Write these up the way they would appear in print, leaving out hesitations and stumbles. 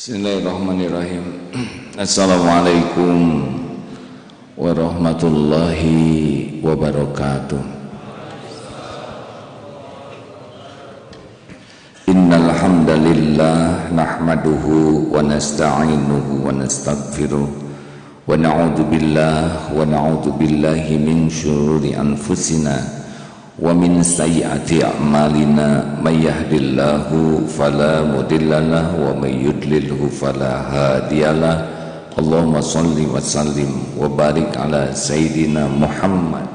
Bismillahirrahmanirrahim. Assalamualaikum warahmatullahi wabarakatuh. Innal hamdalillah nahmaduhu wa nasta'inuhu wa nastaghfiruh wa na'udzu billahi min syururi anfusina wa min sayyiati a'malina may yahdihillahu fala mudhillalah wa may yudlilhu fala hadiyalah. Allahumma shalli wa sallim wa barik ala sayyidina Muhammad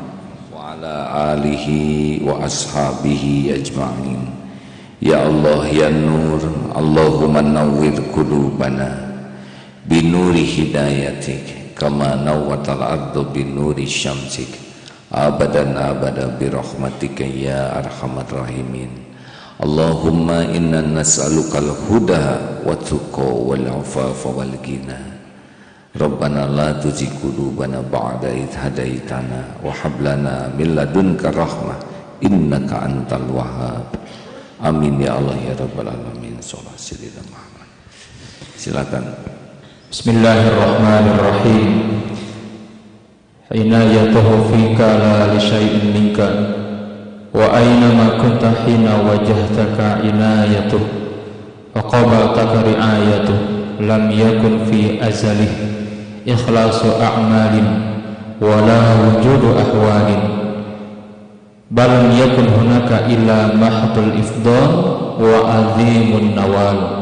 wa ala alihi wa ashabihi ajma'in. Ya Allah ya Nur, Allahumma nawwir qulubana binuri hidayatik kama nawwatal ardu binuri syamsik abadan abada birahmatika ya arhamar rahimin. Allahumma inna nas'alukal huda wa tuqa wal afafa wal ghina. Rabbana la tuzigh qulubana ba'da idh hadaitana wa hab lana min ladunka rahmah innaka antal wahhab. Amin ya Allah ya rabbal alamin. Shallallahu alaihi Muhammad. Silakan. Bismillahirrahmanirrahim. Inayatuhu fika la li syai'in minka wa aynama kunta hina wajhtaka inayatuh wa qabaltaka ri'ayatuh lam yakun fi azalih ikhlasu a'malin wa la wujudu ahwalin bal lam yakun hunaka illa mahdul ifdal wa azimun nawal.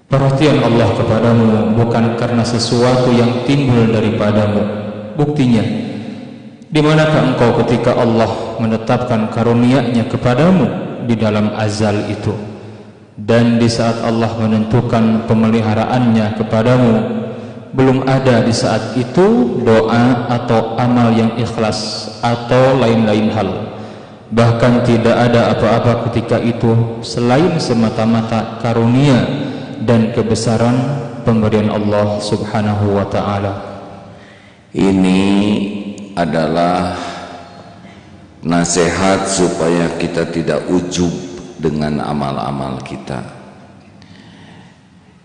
Perhatian Allah kepadamu bukan karena sesuatu yang timbul daripadamu. Buktinya, di manakah engkau ketika Allah menetapkan karunia-Nya kepadamu di dalam azal itu, dan di saat Allah menentukan pemeliharaannya kepadamu, belum ada di saat itu doa atau amal yang ikhlas atau lain-lain hal. Bahkan tidak ada apa-apa ketika itu selain semata-mata karunia dan kebesaran pemberian Allah subhanahu wa ta'ala. Ini adalah nasihat supaya kita tidak ujub dengan amal-amal kita.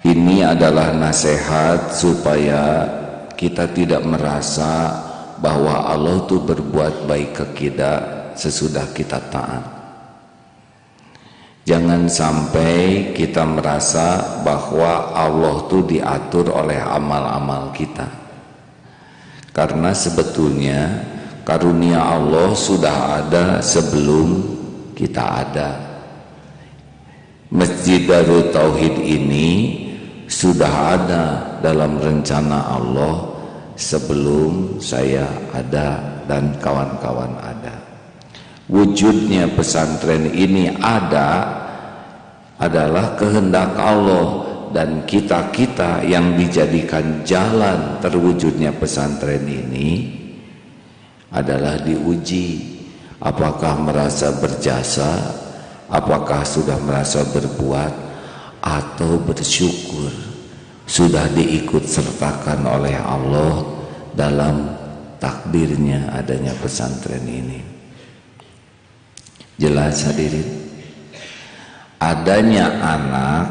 Ini adalah nasihat supaya kita tidak merasa bahwa Allah itu berbuat baik ke kita sesudah kita taat. Jangan sampai kita merasa bahwa Allah itu diatur oleh amal-amal kita. Karena sebetulnya karunia Allah sudah ada sebelum kita ada. Masjid Darut Tauhid ini sudah ada dalam rencana Allah sebelum saya ada dan kawan-kawan ada. Wujudnya pesantren ini adalah kehendak Allah, dan kita-kita yang dijadikan jalan terwujudnya pesantren ini adalah diuji. Apakah merasa berjasa, apakah sudah merasa berbuat, atau bersyukur sudah diikut sertakan oleh Allah dalam takdirnya adanya pesantren ini. Jelas hadirin, adanya anak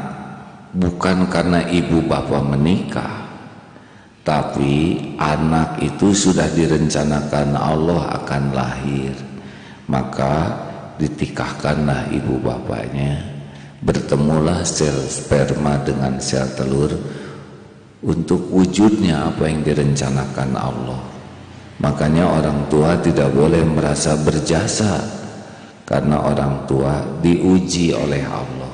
bukan karena ibu bapak menikah, tapi anak itu sudah direncanakan Allah akan lahir. Maka ditikahkanlah ibu bapaknya, bertemulah sel sperma dengan sel telur untuk wujudnya apa yang direncanakan Allah. Makanya orang tua tidak boleh merasa berjasa, karena orang tua diuji oleh Allah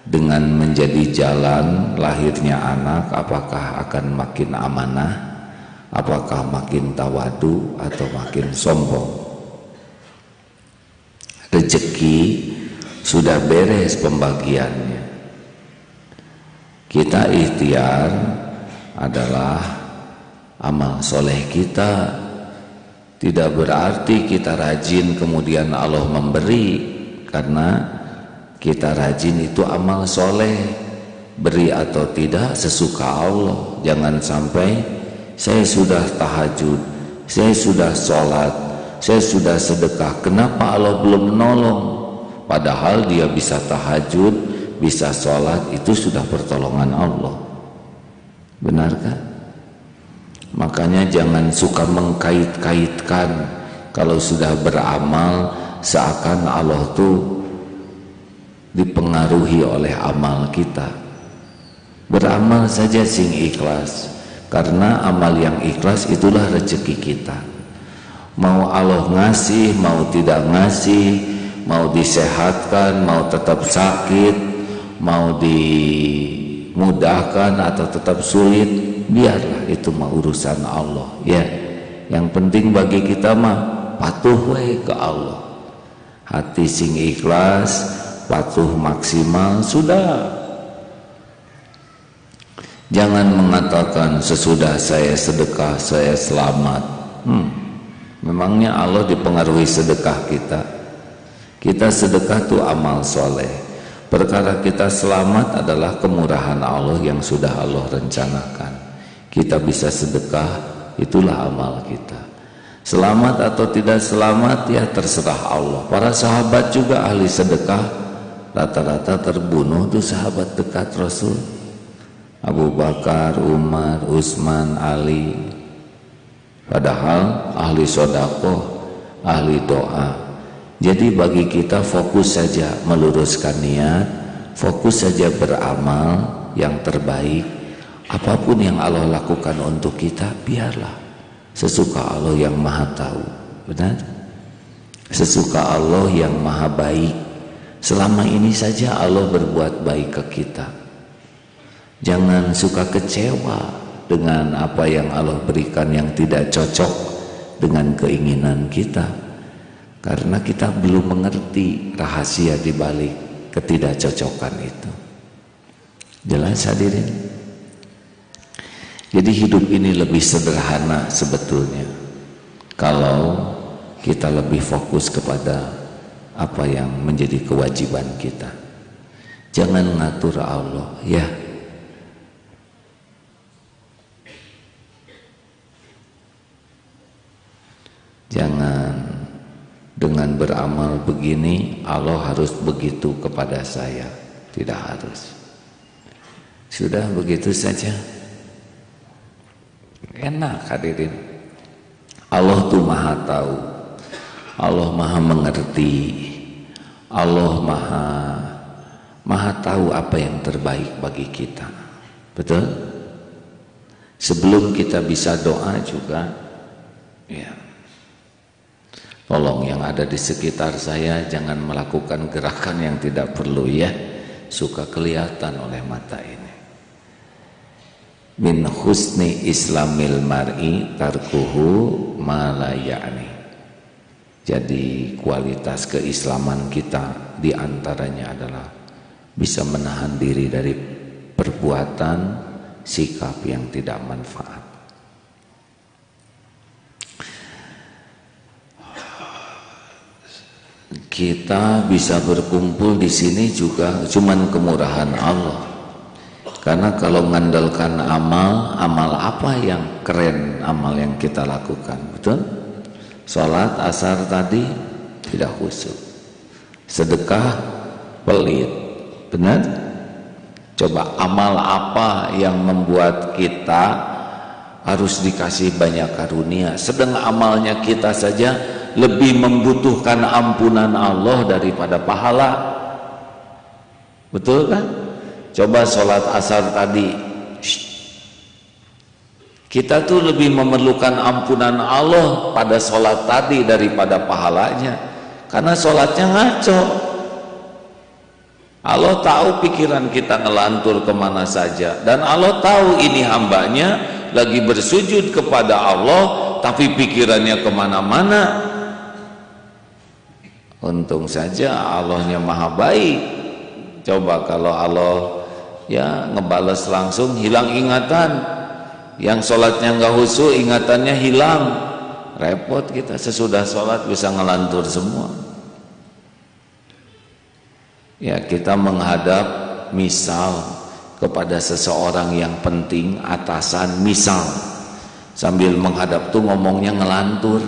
dengan menjadi jalan lahirnya anak. Apakah akan makin amanah, apakah makin tawadu, atau makin sombong. Rezeki sudah beres pembagiannya. Kita ikhtiar adalah amal soleh kita. Tidak berarti kita rajin kemudian Allah memberi, karena kita rajin itu amal soleh. Beri atau tidak sesuka Allah. Jangan sampai saya sudah tahajud, saya sudah sholat, saya sudah sedekah, kenapa Allah belum menolong? Padahal dia bisa tahajud, bisa sholat, itu sudah pertolongan Allah. Benar kan? Makanya jangan suka mengkait-kaitkan kalau sudah beramal seakan Allah tuh dipengaruhi oleh amal kita. Beramal saja sing ikhlas, karena amal yang ikhlas itulah rezeki kita. Mau Allah ngasih, mau tidak ngasih, mau disehatkan, mau tetap sakit, mau dimudahkan atau tetap sulit, biarlah itu mah urusan Allah ya. Yang penting bagi kita mah patuh we ke Allah. Hati sing ikhlas, patuh maksimal, sudah. Jangan mengatakan sesudah saya sedekah saya selamat. Memangnya Allah dipengaruhi sedekah kita? Kita sedekah itu amal soleh. Perkara kita selamat adalah kemurahan Allah yang sudah Allah rencanakan. Kita bisa sedekah, itulah amal kita. Selamat atau tidak selamat ya terserah Allah. Para sahabat juga ahli sedekah, rata-rata terbunuh itu sahabat dekat Rasul. Abu Bakar, Umar, Utsman, Ali. Padahal ahli sedekah, ahli doa. Jadi bagi kita fokus saja meluruskan niat, fokus saja beramal yang terbaik. Apapun yang Allah lakukan untuk kita, biarlah. Sesuka Allah yang maha tahu. Benar? Sesuka Allah yang maha baik. Selama ini saja Allah berbuat baik ke kita. Jangan suka kecewa dengan apa yang Allah berikan yang tidak cocok dengan keinginan kita, karena kita belum mengerti rahasia di balik ketidakcocokan itu. Jelas hadirin? Jadi hidup ini lebih sederhana sebetulnya kalau kita lebih fokus kepada apa yang menjadi kewajiban kita. Jangan ngatur Allah ya. Jangan dengan beramal begini Allah harus begitu kepada saya. Tidak harus. Sudah begitu saja. Enak hadirin. Allah tuh maha tahu. Allah maha mengerti. Allah maha tahu apa yang terbaik bagi kita. Betul? Sebelum kita bisa doa juga ya, tolong yang ada di sekitar saya jangan melakukan gerakan yang tidak perlu ya. Suka kelihatan oleh mata ini. Min husni islamil mar'i tarkuhu ma la ya'ni. Jadi kualitas keislaman kita diantaranya adalah bisa menahan diri dari perbuatan sikap yang tidak manfaat. Kita bisa berkumpul di sini juga cuman kemurahan Allah. Karena kalau mengandalkan amal apa yang keren amal yang kita lakukan, betul? Sholat asar tadi tidak khusyuk, sedekah pelit, benar? Coba amal apa yang membuat kita harus dikasih banyak karunia, sedang amalnya kita saja lebih membutuhkan ampunan Allah daripada pahala. Betul kan? Coba sholat asar tadi, kita tuh lebih memerlukan ampunan Allah pada sholat tadi daripada pahalanya, karena sholatnya ngaco. Allah tahu pikiran kita ngelantur kemana saja, dan Allah tahu ini hambanya lagi bersujud kepada Allah tapi pikirannya kemana-mana. Untung saja Allahnya maha baik. Coba kalau Allah ya ngebales langsung, hilang ingatan. Yang sholatnya nggak khusyuk, ingatannya hilang, repot kita. Sesudah sholat bisa ngelantur semua. Ya, kita menghadap misal kepada seseorang yang penting, atasan misal, sambil menghadap tuh ngomongnya ngelantur,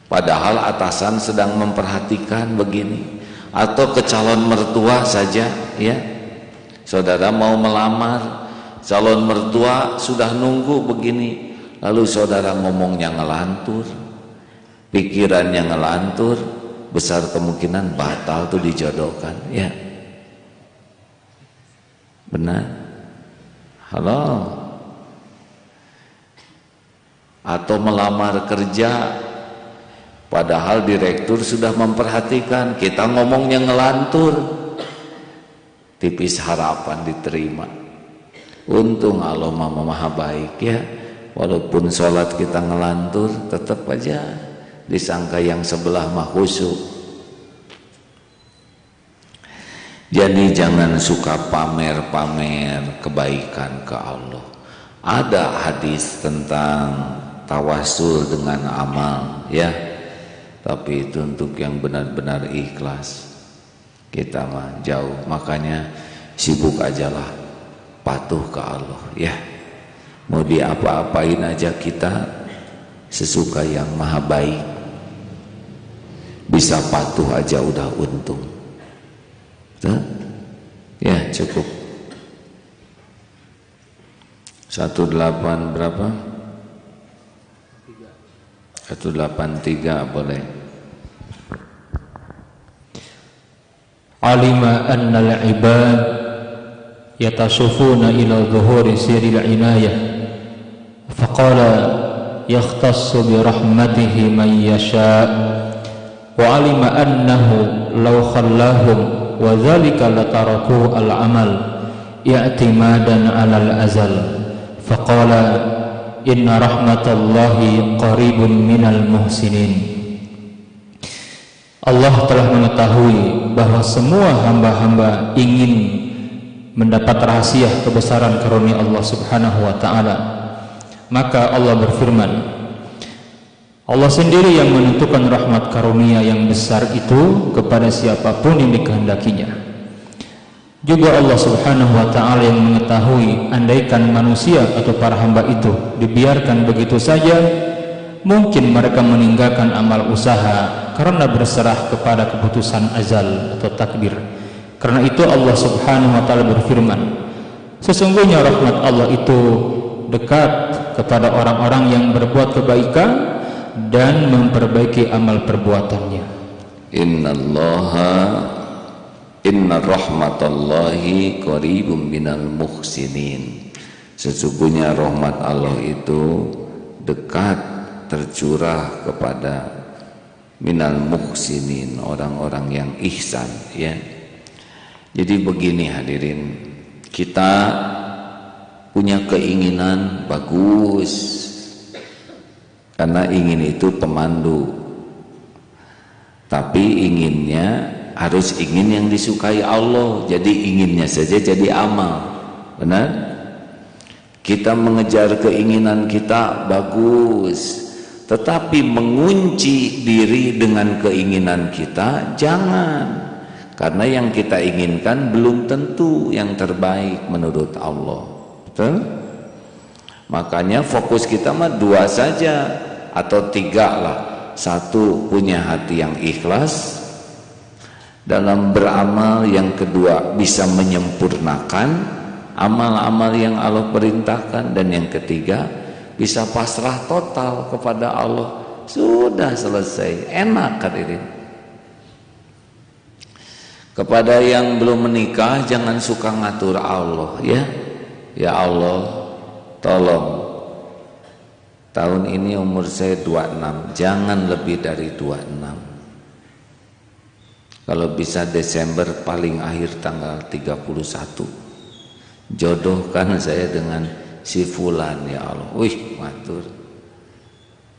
padahal atasan sedang memperhatikan begini. atau ke calon mertua saja, ya. Saudara mau melamar, calon mertua sudah nunggu begini, lalu saudara ngomongnya ngelantur, pikirannya ngelantur, besar kemungkinan batal tuh dijodohkan, ya. Benar? Halo? Atau melamar kerja, padahal direktur sudah memperhatikan, kita ngomongnya ngelantur, tipis harapan diterima. Untung Allah maha baik, ya. Walaupun sholat kita ngelantur, tetap aja disangka yang sebelah mah khusyuk. Jadi jangan suka pamer-pamer kebaikan ke Allah. Ada hadis tentang tawasul dengan amal, ya. Tapi itu untuk yang benar-benar ikhlas. Kita mah jauh, makanya sibuk ajalah patuh ke Allah, ya. Mau diapa-apain aja kita sesuka yang maha baik, bisa patuh aja udah untung. Tuh? Ya cukup. 18 berapa? 183 boleh. Alima anna al-ibad yatasufuna ila dhuhuri siril inayah faqala yakhtassu bi rahmatihi man yasha' wa alima annahu law khallahum wa dhalika lataraku al-amal i'timadan 'ala al-azal faqala inna rahmatallahi qaribun minal muhsinin. Allah telah mengetahui bahwa semua hamba-hamba ingin mendapat rahasia kebesaran karunia Allah Subhanahu wa taala. Maka Allah berfirman, Allah sendiri yang menentukan rahmat karunia yang besar itu kepada siapapun yang dikehendakinya. Juga Allah Subhanahu wa taala yang mengetahui andaikan manusia atau para hamba itu dibiarkan begitu saja, mungkin mereka meninggalkan amal usaha karena berserah kepada keputusan azal atau takdir. Karena itu Allah Subhanahu wa taala berfirman, sesungguhnya rahmat Allah itu dekat kepada orang-orang yang berbuat kebaikan dan memperbaiki amal perbuatannya. Inna rahmatallahi qaribun minal muhsinin. Sesungguhnya rahmat Allah itu dekat, tercurah kepada minal muhsinin, orang-orang yang ihsan, ya. Jadi begini hadirin, kita punya keinginan bagus, karena ingin itu pemandu, tapi inginnya harus ingin yang disukai Allah. Jadi inginnya saja jadi amal, benar? Kita mengejar keinginan kita bagus, tetapi mengunci diri dengan keinginan kita jangan, karena yang kita inginkan belum tentu yang terbaik menurut Allah. Betul? Makanya fokus kita mah 2 saja atau 3 lah. 1, punya hati yang ikhlas dalam beramal. Yang kedua, bisa menyempurnakan amal-amal yang Allah perintahkan. Dan yang ketiga, bisa pasrah total kepada Allah. Sudah selesai, enak hadirin. Kepada yang belum menikah, jangan suka ngatur Allah, ya. Ya Allah, tolong tahun ini umur saya 26, jangan lebih dari 26. Kalau bisa Desember paling akhir tanggal 31. Jodohkan saya dengan si fulan ya Allah. Wih, matur.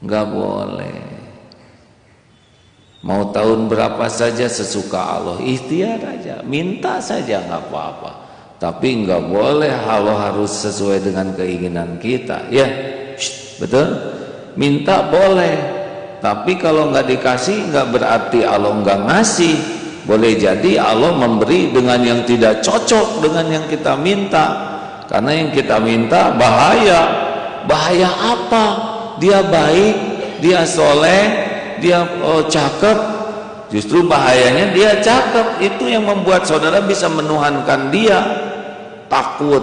Enggak boleh. Mau tahun berapa saja sesuka Allah, ikhtiar aja, minta saja enggak apa-apa. Tapi enggak boleh Allah harus sesuai dengan keinginan kita, ya. Betul? Minta boleh, tapi kalau enggak dikasih enggak berarti Allah enggak ngasih. Boleh jadi Allah memberi dengan yang tidak cocok dengan yang kita minta. Karena yang kita minta bahaya. Bahaya apa? Dia baik, dia soleh, dia cakep, Justru bahayanya dia cakep, itu yang membuat saudara bisa menuhankan dia. Takut,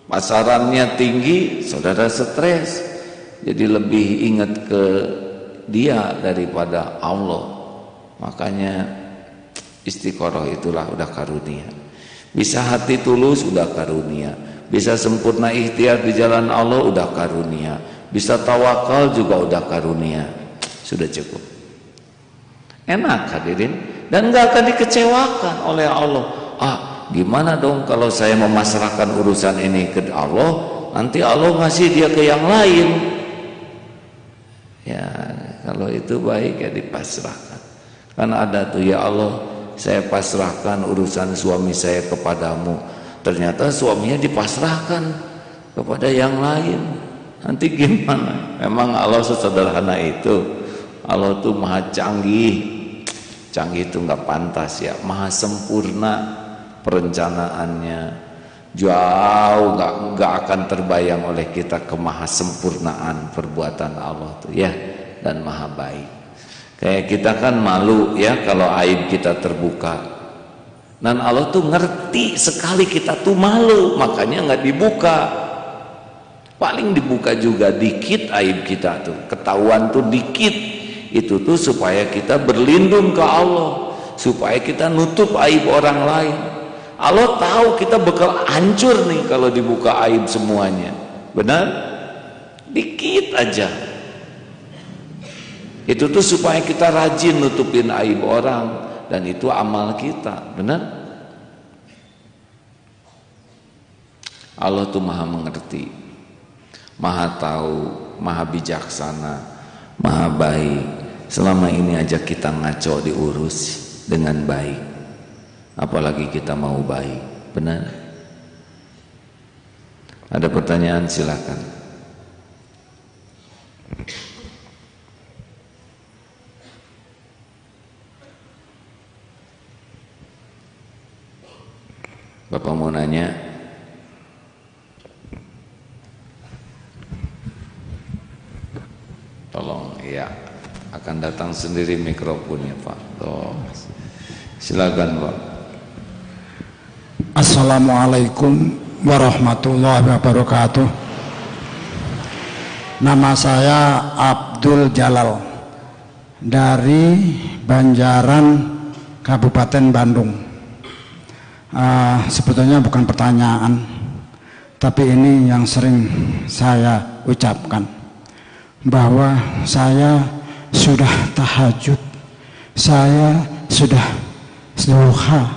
pasarannya tinggi, saudara stres, jadi lebih ingat ke dia daripada Allah. Makanya istiqoroh itulah udah karunia. Bisa hati tulus udah karunia, bisa sempurna ikhtiar di jalan Allah udah karunia, bisa tawakal juga udah karunia. Sudah cukup, enak hadirin, dan gak akan dikecewakan oleh Allah. Gimana dong kalau saya memasrahkan urusan ini ke Allah, nanti Allah ngasih dia ke yang lain. Ya kalau itu baik ya dipasrahkan. Kan ada tuh, ya Allah saya pasrahkan urusan suami saya kepadamu, ternyata suaminya dipasrahkan kepada yang lain, nanti gimana? Memang Allah sesederhana itu? Allah tuh maha canggih. Canggih itu nggak pantas ya, maha sempurna perencanaannya, jauh nggak akan terbayang oleh kita kemahasempurnaan perbuatan Allah tuh ya, dan maha baik. Kayak kita kan malu ya kalau aib kita terbuka, dan Allah tuh ngerti sekali kita tuh malu, makanya nggak dibuka. Paling dibuka juga dikit aib kita tuh, ketahuan tuh dikit. Itu tuh supaya kita berlindung ke Allah, supaya kita nutup aib orang lain. Allah tahu kita bakal hancur nih kalau dibuka aib semuanya. Benar? Dikit aja. Itu tuh supaya kita rajin nutupin aib orang, dan itu amal kita. Benar? Allah tuh maha mengerti, maha tahu, maha bijaksana, maha baik. Selama ini aja kita ngaco diurus dengan baik, apalagi kita mau baik. Benar? Ada pertanyaan silakan. Bapak mau nanya? Tolong ya, akan datang sendiri mikrofonnya Pak. Tuh. Silakan Pak. Assalamualaikum warahmatullahi wabarakatuh. Nama saya Abdul Jalal dari Banjaran, Kabupaten Bandung. Sebetulnya bukan pertanyaan, tapi ini yang sering saya ucapkan, bahwa saya sudah tahajud, saya sudah duha,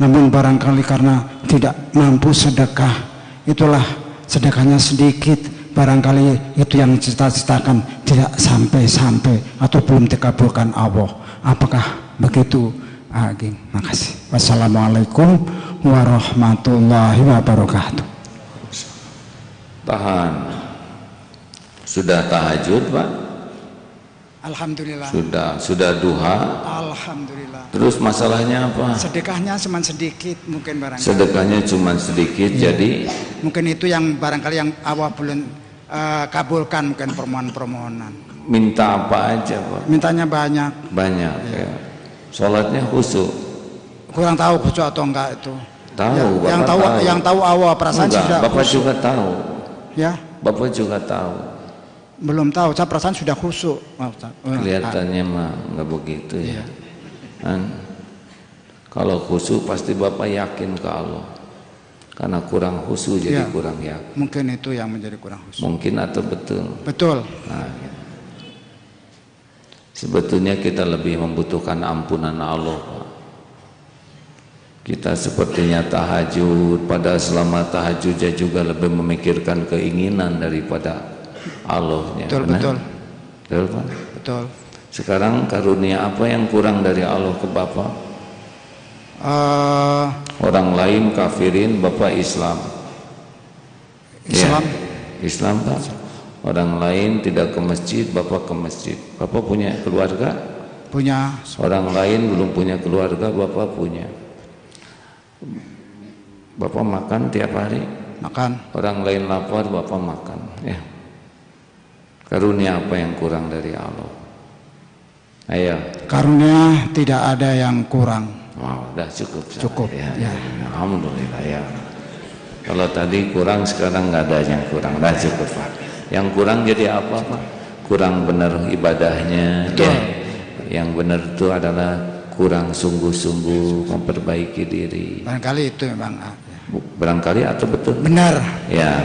namun barangkali karena tidak mampu sedekah, itulah sedekahnya sedikit, barangkali itu yang cita-citakan tidak sampai-sampai atau belum dikabulkan Allah. Apakah begitu? Makasih. Wassalamualaikum warahmatullahi wabarakatuh. Tahan. Sudah tahajud Pak? Alhamdulillah. Sudah duha? Alhamdulillah. Terus masalahnya apa? Sedekahnya cuma sedikit mungkin barangkali. Sedekahnya cuma sedikit, ya. Jadi mungkin itu yang barangkali yang Allah belum kabulkan, mungkin permohonan-permohonan. Minta apa aja Pak? Mintanya banyak. Banyak ya. Sholatnya khusyuk. Kurang tahu khusyuk atau enggak itu. Tahu, ya, Bapak yang tahu Allah perasaan enggak, sudah Bapak khusyuk. juga tahu. Ya. Bapak juga tahu. Belum tahu, saya perasaan sudah khusyuk. Kelihatannya mah enggak begitu ya. Kan? Kalau khusyuk pasti Bapak yakin ke Allah. Karena kurang khusyuk jadi kurang yakin. Mungkin itu yang menjadi kurang khusyuk. Mungkin atau betul? Betul. Nah, ya. Sebetulnya kita lebih membutuhkan ampunan Allah Pak. Kita sepertinya tahajud, pada selama tahajudnya juga lebih memikirkan keinginan daripada Allahnya. Betul, benar? betul. Betul Pak? Betul. Sekarang karunia apa yang kurang dari Allah ke Bapak? Orang lain kafirin, Bapak Islam. Islam. Ya, Islam Pak. Orang lain tidak ke masjid, Bapak ke masjid. Bapak punya keluarga? Punya. Orang lain belum punya keluarga, Bapak punya. Bapak makan tiap hari? Makan. Orang lain lapar, Bapak makan. Ya. Karunia apa yang kurang dari Allah? Ayo. Karunia tidak ada yang kurang. Wow, udah cukup. Cukup. Ya. Alhamdulillah ya. Kalau tadi kurang, sekarang nggak ada yang kurang. Udah cukup Pak. Yang kurang jadi apa Pak? Kurang benar ibadahnya. Ya. Yang benar itu adalah kurang sungguh-sungguh memperbaiki diri. Barangkali itu Bang. Barangkali atau betul? Benar. Ya.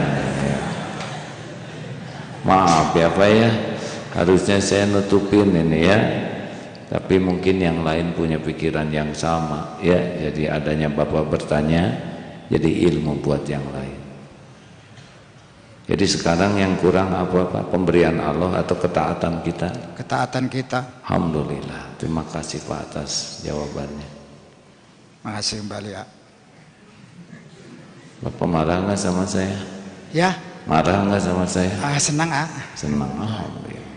Maaf ya Pak ya. Harusnya saya nutupin ini ya. Tapi mungkin yang lain punya pikiran yang sama ya. Jadi adanya Bapak bertanya jadi ilmu buat yang lain. Jadi sekarang yang kurang apa Pak? Pemberian Allah atau ketaatan kita? Ketaatan kita. Alhamdulillah. Terima kasih Pak atas jawabannya. Makasih kembali ya. Bapak marah nggak sama saya? Ya. Marah nggak sama saya? Senang Senang. Alhamdulillah.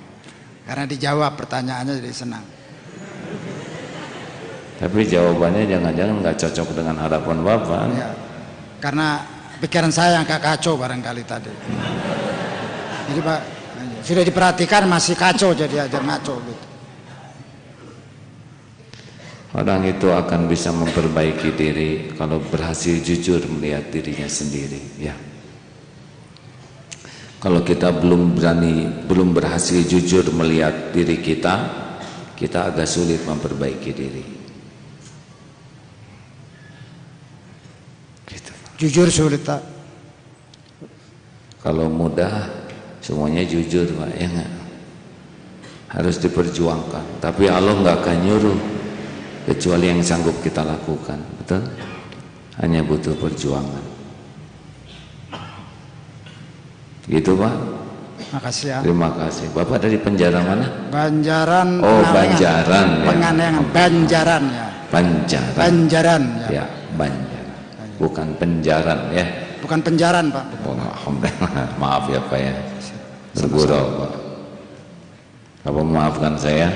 Karena dijawab pertanyaannya jadi senang. Tapi jawabannya jangan-jangan nggak cocok dengan harapan Bapak. Ya. Karena pikiran saya yang kacau barangkali tadi. Jadi Pak, sudah diperhatikan masih kacau, jadi aja ngaco gitu. Orang itu akan bisa memperbaiki diri kalau berhasil jujur melihat dirinya sendiri ya. Kalau kita belum berhasil jujur melihat diri kita agak sulit memperbaiki diri. Gitu. Jujur sulit tak? Kalau mudah semuanya jujur Pak, ya nggak? Harus diperjuangkan. Tapi Allah nggak akan nyuruh kecuali yang sanggup kita lakukan, betul? Hanya butuh perjuangan. Gitu Pak. Makasih ya. Terima kasih. Bapak dari penjara mana? Banjaran. Oh Banjaran ya. Pengalengan Banjaran ya. Banjaran. Banjaran ya. Ya Banjaran. Bukan penjaran ya. Bukan penjaran Pak. Oh, alhamdulillah. Maaf ya Pak ya. Bergurau Pak. Bapak memaafkan saya.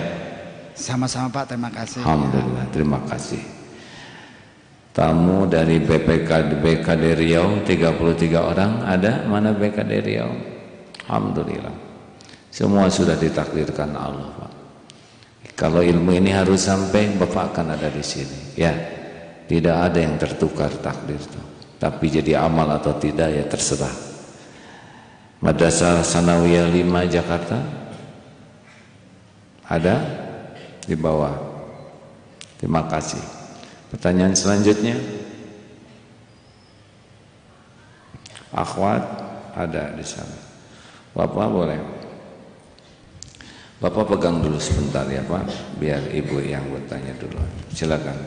Sama-sama Pak, terima kasih. Alhamdulillah, terima kasih. Tamu dari BKD Riau 33 orang ada? Mana BKD Riau? Alhamdulillah. Semua sudah ditakdirkan Allah Pak. Kalau ilmu ini harus sampai, Bapak akan ada di sini. Ya, tidak ada yang tertukar takdir itu. Tapi jadi amal atau tidak ya terserah. Madrasah Sanawiyah 5 Jakarta ada di bawah. Terima kasih. Pertanyaan selanjutnya, akhwat ada di sana. Bapak boleh. Bapak pegang dulu sebentar ya Pak, biar ibu yang bertanya dulu. Silakan.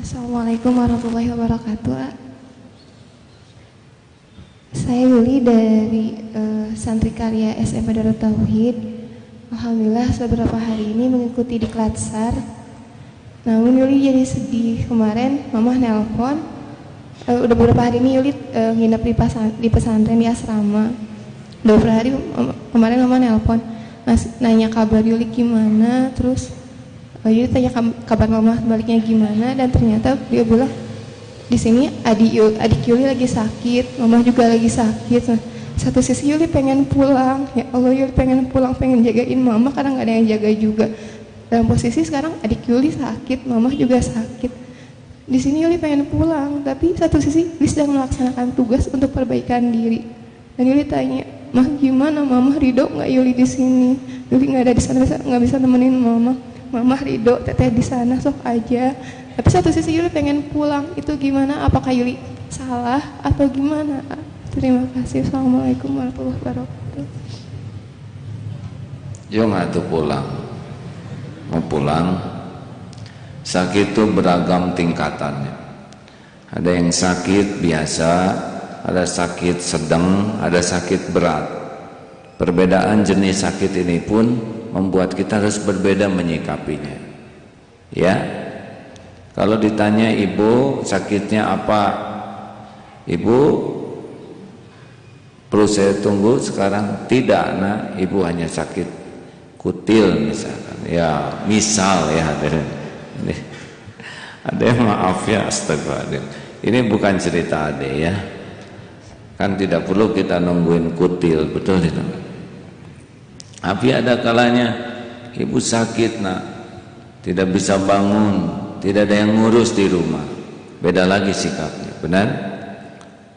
Assalamualaikum warahmatullahi wabarakatuh. Saya Yuli dari Santri Karya SMP Darut Tauhid. Alhamdulillah beberapa hari ini mengikuti di Klatsar. Namun Yuli jadi sedih kemarin, Mama nelpon. Udah beberapa hari ini Yuli nginep di pesantren di asrama. Udah beberapa hari kemarin Mama nelpon, nanya kabar Yuli gimana, terus Yuli tanya kabar Mama baliknya gimana, dan ternyata dia bilang di sini adik Yuli lagi sakit, Mama juga lagi sakit. Nah, satu sisi Yuli pengen pulang, ya Allah Yuli pengen pulang, pengen jagain Mama karena nggak ada yang jaga juga. Dalam posisi sekarang adik Yuli sakit, Mama juga sakit. Di sini Yuli pengen pulang, tapi satu sisi Yuli sedang melaksanakan tugas untuk perbaikan diri. Dan Yuli tanya, Mah gimana? Mama ridho nggak Yuli di sini? Yuli nggak ada di sana, nggak bisa nemenin Mama. Mama ridho, teteh di sana sok aja. Tapi satu sisi Yuli pengen pulang, itu gimana? Apakah Yuli salah atau gimana? Terima kasih. Assalamualaikum warahmatullahi wabarakatuh. Yo nggak tuh pulang, mau pulang. Sakit itu beragam tingkatannya. Ada yang sakit biasa, ada sakit sedang, ada sakit berat. Perbedaan jenis sakit ini pun membuat kita harus berbeda menyikapinya. Ya. Kalau ditanya ibu sakitnya apa, ibu perlu saya tunggu sekarang? Tidak nak, ibu hanya sakit kutil misalkan. Ya misal ya, ada yang maaf ya, astagfirullahaladzim. Ini bukan cerita ade ya. Kan tidak perlu kita nungguin kutil, betul itu. Tapi ada kalanya ibu sakit nak, tidak bisa bangun, tidak ada yang ngurus di rumah. Beda lagi sikapnya, benar?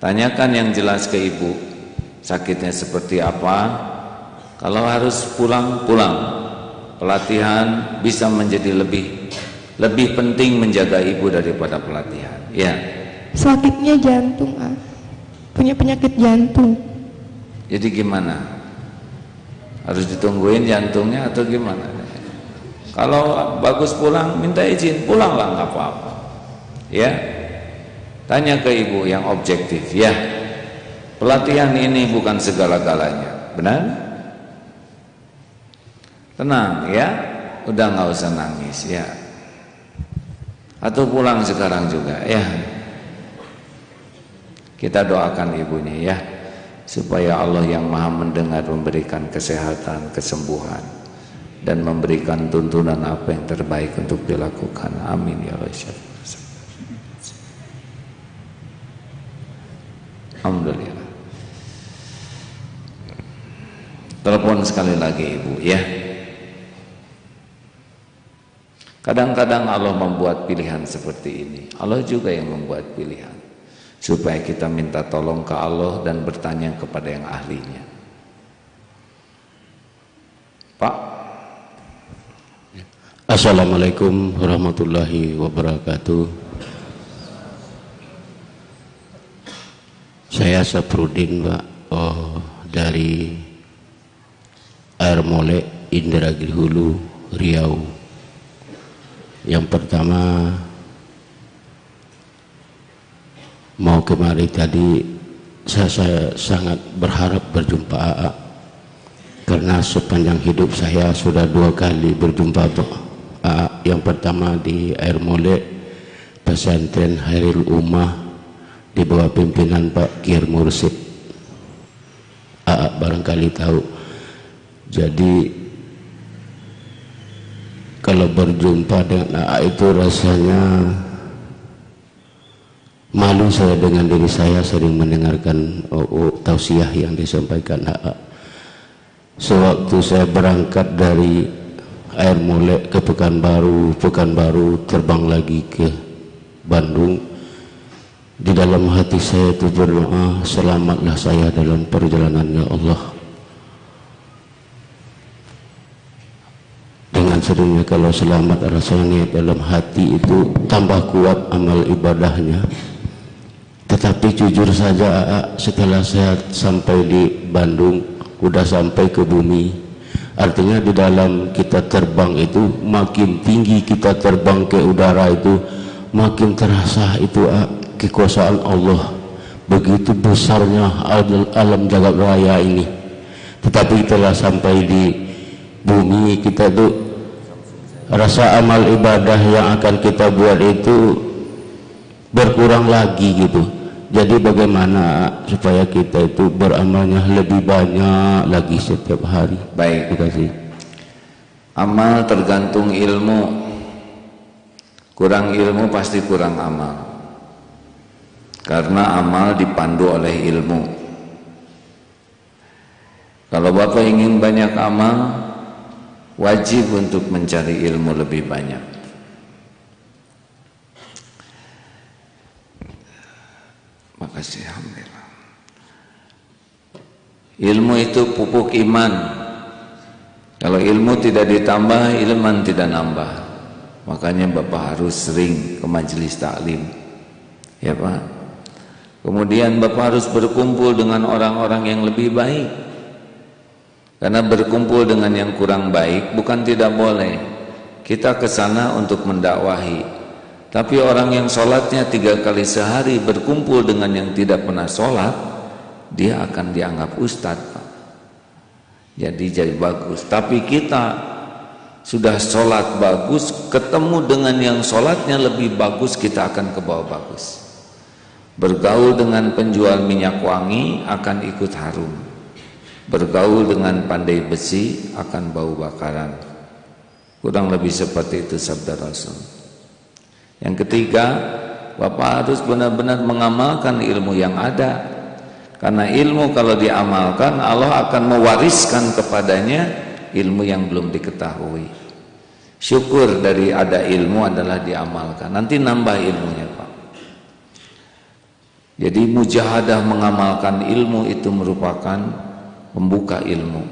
Tanyakan yang jelas ke ibu, sakitnya seperti apa. Kalau harus pulang, pulang. Pelatihan bisa menjadi lebih penting menjaga ibu daripada pelatihan. Ya. Sakitnya jantung, punya penyakit jantung. Jadi gimana? Harus ditungguin jantungnya atau gimana? Kalau bagus pulang, minta izin, pulanglah, nggak apa-apa. Ya, tanya ke ibu yang objektif. Ya, pelatihan ini bukan segala-galanya, benar? Tenang ya, udah nggak usah nangis ya. Atau pulang sekarang juga ya. Kita doakan ibunya ya, supaya Allah yang maha mendengar memberikan kesehatan, kesembuhan, dan memberikan tuntunan apa yang terbaik untuk dilakukan. Amin ya Allah. Alhamdulillah. Telepon sekali lagi ibu ya. Kadang-kadang Allah membuat pilihan seperti ini. Allah juga yang membuat pilihan, supaya kita minta tolong ke Allah dan bertanya kepada yang ahlinya. Pak. Assalamualaikum warahmatullahi wabarakatuh. Saya Saprudin Pak, dari Air Molek, Indragiri Hulu, Riau. Yang pertama, mau kemari tadi saya sangat berharap berjumpa AA, karena sepanjang hidup saya sudah 2 kali berjumpa AA. Yang pertama di Air Molek, pesantren Khairul Ummah di bawah pimpinan Pak Kir Mursid. AA barangkali tahu. Jadi kalau berjumpa dengan AA itu rasanya malu saya dengan diri saya sering mendengarkan tausiah yang disampaikan AA. Sewaktu saya berangkat dari Air Molek ke Pekanbaru terbang lagi ke Bandung, di dalam hati saya itu berdoa, selamatlah saya dalam perjalanan ya Allah. Dengan seringnya kalau selamat rasanya dalam hati itu tambah kuat amal ibadahnya. Tetapi jujur saja setelah saya sampai di Bandung, udah sampai ke bumi, artinya di dalam kita terbang itu makin tinggi kita terbang ke udara itu makin terasa itu kekuasaan Allah, begitu besarnya alam jagat raya ini. Tetapi telah sampai di bumi, kita tuh rasa amal ibadah yang akan kita buat itu berkurang lagi gitu. Jadi bagaimana supaya kita itu beramalnya lebih banyak lagi setiap hari? Baik, terima kasih. Amal tergantung ilmu. Kurang ilmu pasti kurang amal, karena amal dipandu oleh ilmu. Kalau Bapak ingin banyak amal, wajib untuk mencari ilmu lebih banyak. Makasih, alhamdulillah. Ilmu itu pupuk iman. Kalau ilmu tidak ditambah, ilman tidak nambah. Makanya Bapak harus sering ke majelis taklim, ya Pak. Kemudian Bapak harus berkumpul dengan orang-orang yang lebih baik. Karena berkumpul dengan yang kurang baik bukan tidak boleh. Kita ke sana untuk mendakwahi. Tapi orang yang sholatnya 3 kali sehari berkumpul dengan yang tidak pernah sholat, dia akan dianggap ustadz, Pak. Jadi bagus. Tapi kita sudah sholat bagus, ketemu dengan yang sholatnya lebih bagus, kita akan ke bawah bagus. Bergaul dengan penjual minyak wangi akan ikut harum. Bergaul dengan pandai besi akan bau bakaran. Kurang lebih seperti itu sabda Rasul. Yang ketiga, Bapak harus benar-benar mengamalkan ilmu yang ada. Karena ilmu kalau diamalkan, Allah akan mewariskan kepadanya ilmu yang belum diketahui. Syukur dari ada ilmu adalah diamalkan. Nanti nambah ilmunya, Pak. Jadi mujahadah mengamalkan ilmu itu merupakan membuka ilmu.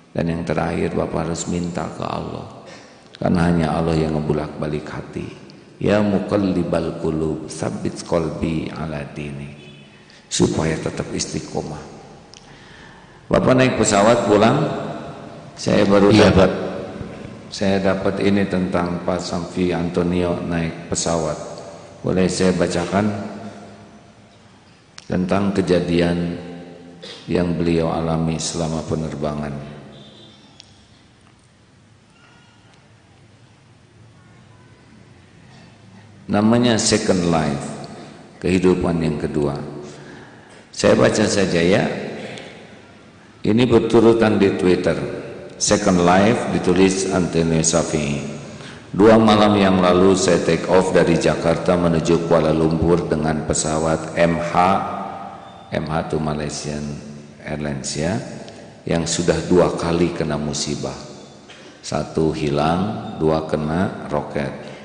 Dan yang terakhir Bapak harus minta ke Allah. Karena hanya Allah yang ngebulak-balik hati. Ya muqallibal qulub, tsabbit qalbi ala dinik. Supaya tetap istiqomah. Bapak naik pesawat pulang, saya baru dapat saya dapat ini tentang Pak Samfi Antonio naik pesawat. Boleh saya bacakan tentang kejadian yang beliau alami selama penerbangan. Namanya second life, kehidupan yang kedua. Saya baca saja ya. Ini berturutan di Twitter. Second life ditulis Antonio Safi. 2 malam yang lalu saya take off dari Jakarta menuju Kuala Lumpur dengan pesawat MH itu Malaysian Airlines ya, yang sudah 2 kali kena musibah. 1 hilang, 2 kena roket.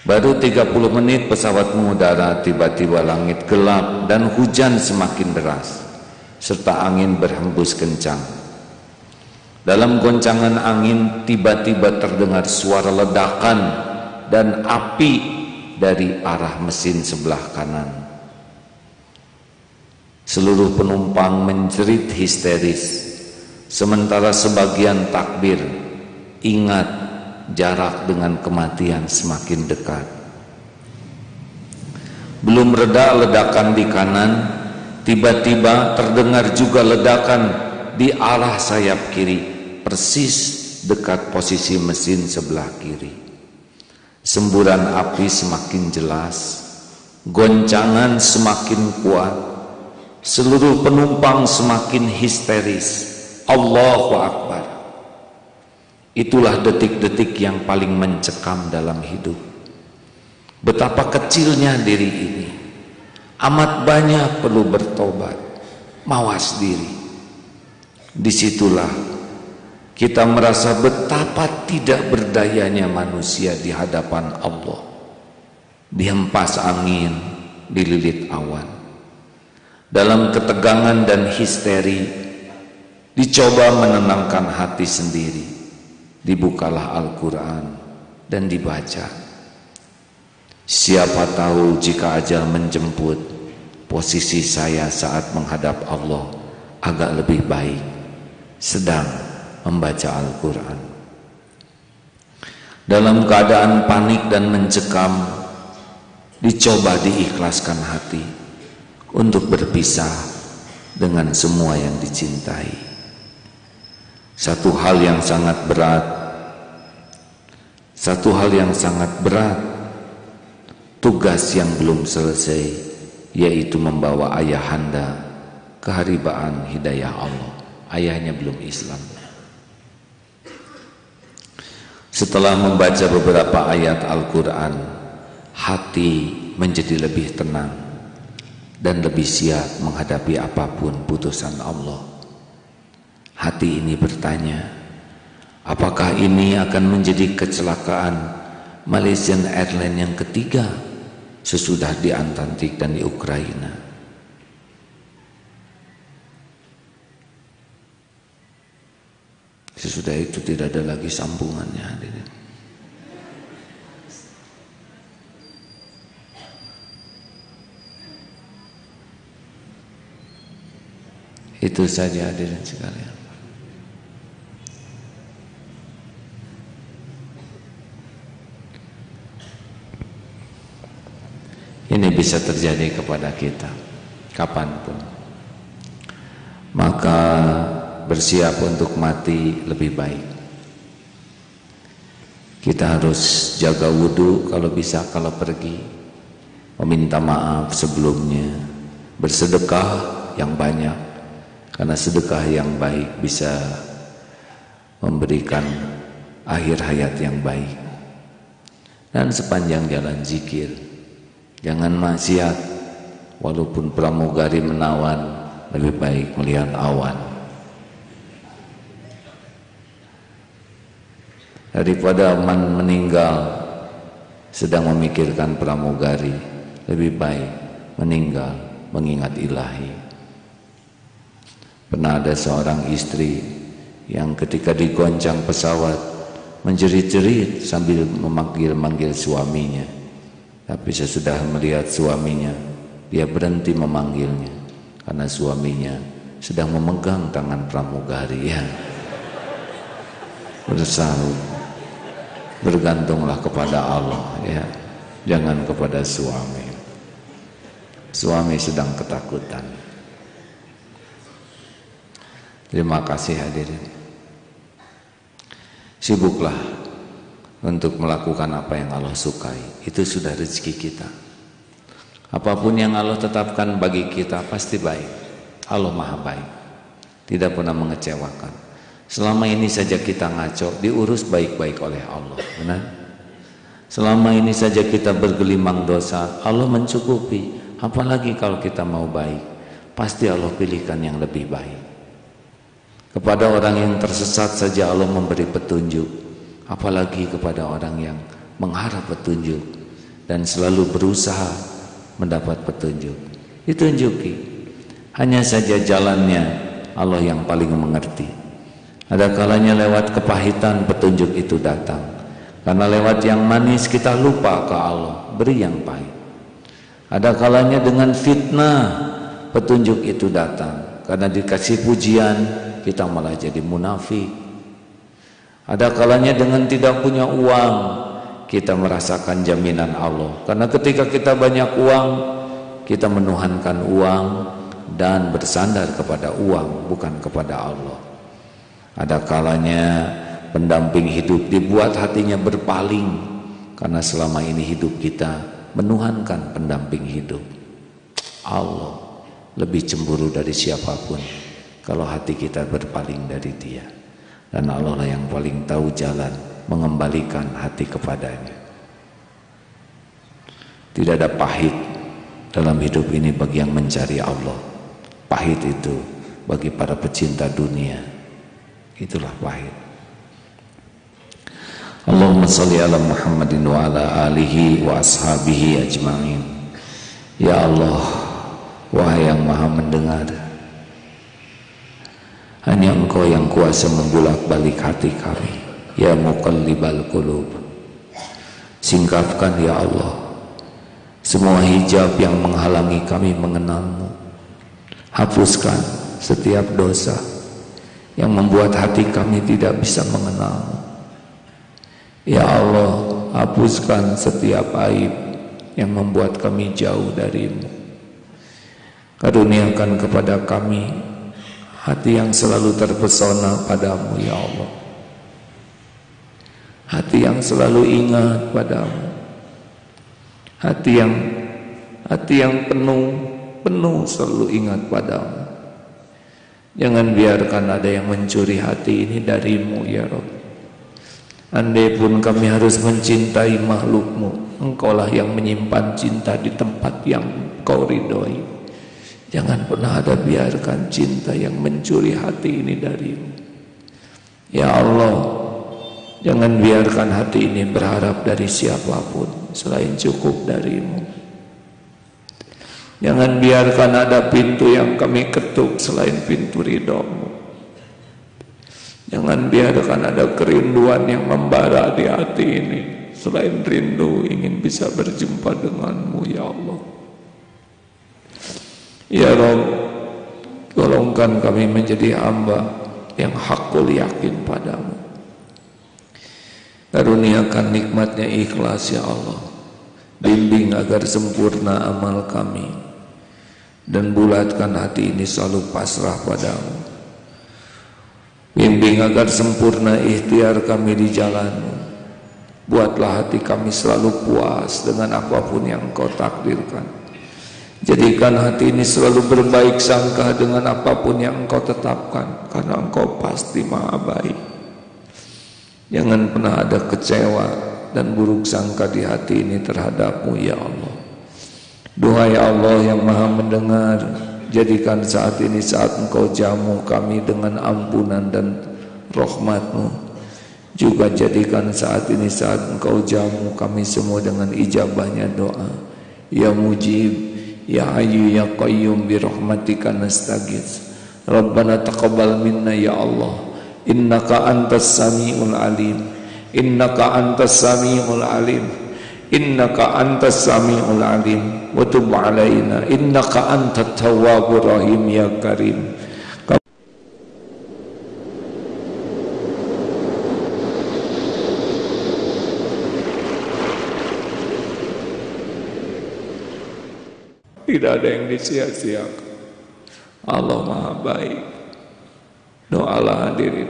Baru 30 menit pesawat mengudara, tiba-tiba langit gelap dan hujan semakin deras, serta angin berhembus kencang. Dalam goncangan angin tiba-tiba terdengar suara ledakan dan api dari arah mesin sebelah kanan. Seluruh penumpang menjerit histeris, sementara sebagian takbir, ingat jarak dengan kematian semakin dekat. Belum reda ledakan di kanan, tiba-tiba terdengar juga ledakan di arah sayap kiri, persis dekat posisi mesin sebelah kiri. Semburan api semakin jelas, goncangan semakin kuat, seluruh penumpang semakin histeris. Allahu Akbar. Itulah detik-detik yang paling mencekam dalam hidup. Betapa kecilnya diri ini. Amat banyak perlu bertobat, mawas diri. Disitulah kita merasa betapa tidak berdayanya manusia di hadapan Allah. Dihempas angin, dililit awan. Dalam ketegangan dan histeri, dicoba menenangkan hati sendiri. Dibukalah Al-Quran dan dibaca. Siapa tahu jika ajal menjemput, posisi saya saat menghadap Allah agak lebih baik, sedang membaca Al-Quran. Dalam keadaan panik dan mencekam, dicoba diikhlaskan hati untuk berpisah dengan semua yang dicintai. Satu hal yang sangat berat, tugas yang belum selesai, yaitu membawa ayahanda ke haribaan hidayah Allah. Ayahnya belum Islam. Setelah membaca beberapa ayat Al-Quran, hati menjadi lebih tenang dan lebih siap menghadapi apapun putusan Allah. Hati ini bertanya, apakah ini akan menjadi kecelakaan Malaysian Airlines yang ketiga sesudah di Antartik dan di Ukraina? Sesudah itu tidak ada lagi sambungannya, hadirin. Itu saja hadirin sekalian. Ini bisa terjadi kepada kita kapanpun. Maka bersiap untuk mati lebih baik. Kita harus jaga wudhu kalau bisa, kalau pergi, meminta maaf sebelumnya, bersedekah yang banyak, karena sedekah yang baik bisa memberikan akhir hayat yang baik. Dan sepanjang jalan zikir, jangan maksiat, Walaupun pramugari menawan, lebih baik melihat awan daripada meninggal sedang memikirkan pramugari. Lebih baik meninggal mengingat Ilahi. Pernah ada seorang istri yang ketika digoncang pesawat menjerit-jerit sambil memanggil-manggil suaminya, tapi sesudah melihat suaminya, dia berhenti memanggilnya karena suaminya sedang memegang tangan pramugari. Ya, bersahur, bergantunglah kepada Allah, ya, jangan kepada suami. Suami sedang ketakutan. Terima kasih hadirin. Sibuklah untuk melakukan apa yang Allah sukai. Itu sudah rezeki kita. Apapun yang Allah tetapkan bagi kita pasti baik. Allah Maha baik, tidak pernah mengecewakan. Selama ini saja kita ngaco, diurus baik-baik oleh Allah, benar? Selama ini saja kita bergelimang dosa, Allah mencukupi. Apalagi kalau kita mau baik, pasti Allah pilihkan yang lebih baik. Kepada orang yang tersesat saja Allah memberi petunjuk, apalagi kepada orang yang mengharap petunjuk dan selalu berusaha mendapat petunjuk. Ditunjuki, hanya saja jalannya Allah yang paling mengerti. Ada kalanya lewat kepahitan petunjuk itu datang, karena lewat yang manis kita lupa ke Allah, beri yang pahit. Ada kalanya dengan fitnah petunjuk itu datang, karena dikasih pujian kita malah jadi munafik. Ada kalanya dengan tidak punya uang kita merasakan jaminan Allah, karena ketika kita banyak uang kita menuhankan uang dan bersandar kepada uang bukan kepada Allah. Ada kalanya pendamping hidup dibuat hatinya berpaling, karena selama ini hidup kita menuhankan pendamping hidup. Allah lebih cemburu dari siapapun kalau hati kita berpaling dari Dia, dan Allah lah yang paling tahu jalan mengembalikan hati kepadanya. Tidak ada pahit dalam hidup ini bagi yang mencari Allah. Pahit itu bagi para pecinta dunia, itulah pahit. Allahumma salli ala Muhammadin wa ala alihi wa ashabihi ajma'in. Ya Allah, wahai yang maha mendengar, hanya Engkau yang kuasa membulak-balik hati kami. Ya muqallibal qulub, singkapkan ya Allah semua hijab yang menghalangi kami mengenal-Mu. Hapuskan setiap dosa yang membuat hati kami tidak bisa mengenal-Mu. Ya Allah, hapuskan setiap aib yang membuat kami jauh dari-Mu. Karuniakan kepada kami hati yang selalu terpesona padamu ya Allah, hati yang selalu ingat padamu, hati yang penuh selalu ingat padamu. Jangan biarkan ada yang mencuri hati ini dari-Mu ya Rabb. Andai pun kami harus mencintai makhluk-Mu, Engkaulah yang menyimpan cinta di tempat yang Engkau ridhoi. Jangan pernah ada biarkan cinta yang mencuri hati ini dari-Mu. Ya Allah, jangan biarkan hati ini berharap dari siapapun selain cukup dari-Mu. Jangan biarkan ada pintu yang kami ketuk selain pintu ridho-Mu. Jangan biarkan ada kerinduan yang membara di hati ini selain rindu ingin bisa berjumpa dengan-Mu ya Allah. Ya Rabb, golongkan kami menjadi hamba yang hakul yakin padamu. Karuniakan nikmatnya ikhlas ya Allah. Bimbing agar sempurna amal kami, dan bulatkan hati ini selalu pasrah padamu. Bimbing agar sempurna ikhtiar kami di jalan-Mu. Buatlah hati kami selalu puas dengan apapun yang Engkau takdirkan. Jadikan hati ini selalu berbaik sangka dengan apapun yang Engkau tetapkan, karena Engkau pasti maha baik. Jangan pernah ada kecewa dan buruk sangka di hati ini terhadap-Mu ya Allah. Duhai Allah yang maha mendengar, jadikan saat ini saat Engkau jamu kami dengan ampunan dan rahmat-Mu. Juga jadikan saat ini saat Engkau jamu kami semua dengan ijabahnya doa. Ya Mujib, Ya Hayyu Ya Qayyum bi rahmatika nastaghits. Rabbana taqabbal minna ya Allah, innaka antas samiul alim, innaka antas samiul alim, innaka antas samiul alim, wa tub alaina innaka antat tawwabur rahim ya karim. Tidak ada yang disia-siakan. Allah maha baik. Doalah hadirin.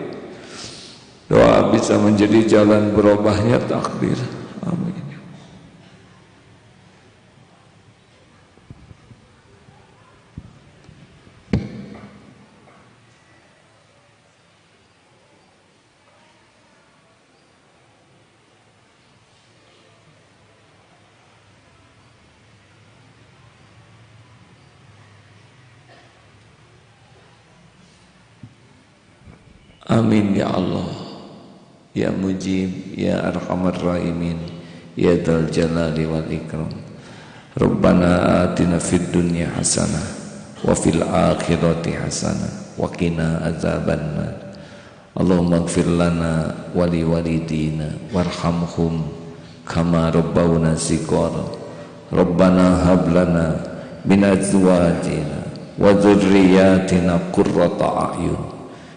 Doa bisa menjadi jalan berubahnya takdir. Amin. Amin ya Allah, ya Mujib, ya Arhamar Rahimin, ya Dzal Jalali wal Ikram. Rabbana atina fid dunya hasanah wa fil akhirati hasanah wa qina adzabannar. Allahumma ighfir lana wa li walidina warhamhum kama rabbawna shighara. Rabbana hab lana min azwajina wa dzurriyyatina qurrata a'yun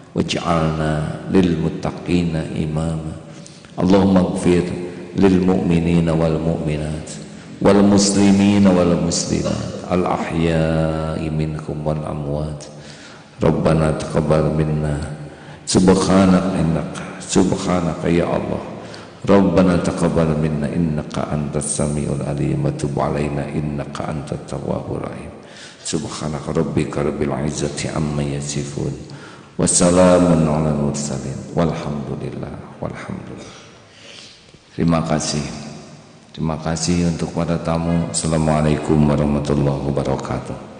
waj'alna lil muttaqina imama. Allahumma ighfir lil mu'minina wal mu'minat wal muslimina wal muslimat al ahya'i minhum wal amwat. Rabbana taqabbal minna subhanaka ya Allah. Rabbana taqabbal minna innaka antas samiul alim wa tub alaina innaka antat tawwabur rahim. Subhanaka rabbika rabbil izzati amma yasifun. Wassalamun ala mursalin walhamdulillah walhamdulillah. Terima kasih untuk para tamu. Assalamualaikum warahmatullahi wabarakatuh.